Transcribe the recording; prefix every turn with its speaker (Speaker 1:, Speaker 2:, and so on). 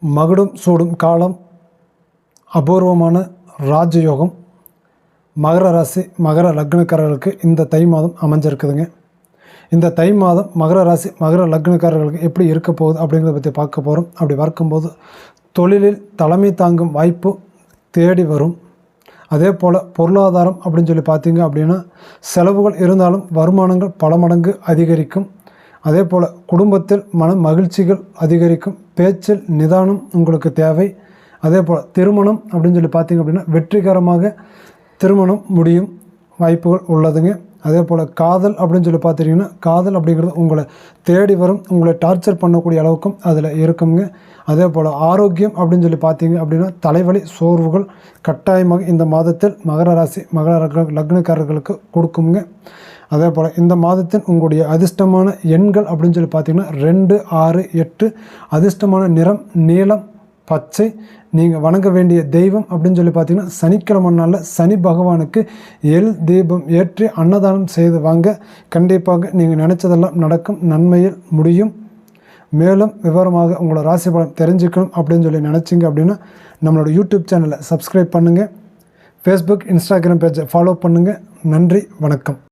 Speaker 1: மகுடம் சூடும் காலம், அபூர்வமான ராஜயோகம். மகர ராசி மகர லக்னக்காரர்களுக்கு இந்த தை மாதம் அமைஞ்சிருக்குதுங்க. இந்த தை மாதம் மகர ராசி மகர லக்னக்காரர்களுக்கு எப்படி இருக்க போகுது அப்படிங்கிறத பற்றி பார்க்க போகிறோம். அப்படி பார்க்கும்போது தொழிலில் தலைமை தாங்கும் வாய்ப்பு தேடி வரும். அதே போல் பொருளாதாரம் அப்படின்னு சொல்லி பார்த்தீங்க அப்படின்னா செலவுகள் இருந்தாலும் வருமானங்கள் பல மடங்கு அதிகரிக்கும். அதே போல் குடும்பத்தில் மன மகிழ்ச்சிகள் அதிகரிக்கும். பேச்சில் நிதானம் உங்களுக்கு தேவை. அதே போல் திருமணம் அப்படின்னு சொல்லி பார்த்தீங்க அப்படின்னா வெற்றிகரமாக திருமணம் முடியும் வாய்ப்புகள் உள்ளதுங்க. அதே போல் காதல் அப்படின்னு சொல்லி பார்த்துட்டிங்கன்னா காதல் அப்படிங்கிறது உங்களை தேடி வரும், உங்களை டார்ச்சர் பண்ணக்கூடிய அளவுக்கும் அதில் இருக்குங்க. அதே போல் ஆரோக்கியம் அப்படின்னு சொல்லி பார்த்தீங்க அப்படின்னா தலைவலி சோர்வுகள் கட்டாயமாக இந்த மாதத்தில் மகர ராசி மகர லக்னக்காரர்களுக்கு கொடுக்குங்க. அதே போல் இந்த மாதத்தின் உங்களுடைய அதிர்ஷ்டமான எண்கள் அப்படின்னு சொல்லி பார்த்தீங்கன்னா 2, 6, 8. அதிர்ஷ்டமான நிறம் நீலம், பச்சை. நீங்கள் வணங்க வேண்டிய தெய்வம் அப்படின்னு சொல்லி பார்த்தீங்கன்னா சனிக்கிழமை நாளில் சனி பகவானுக்கு எல் தீபம் ஏற்றி அன்னதானம் செய்து வாங்க. கண்டிப்பாக நீங்கள் நினச்சதெல்லாம் நடக்கும், நன்மையில் முடியும். மேலும் விவரமாக உங்களோட ராசி பலன் தெரிஞ்சுக்கணும் அப்படின்னு சொல்லி நினச்சிங்க அப்படின்னா நம்மளோட யூடியூப் சேனலை சப்ஸ்கிரைப் பண்ணுங்கள். ஃபேஸ்புக் இன்ஸ்டாகிராம் பேஜை ஃபாலோ பண்ணுங்கள். நன்றி, வணக்கம்.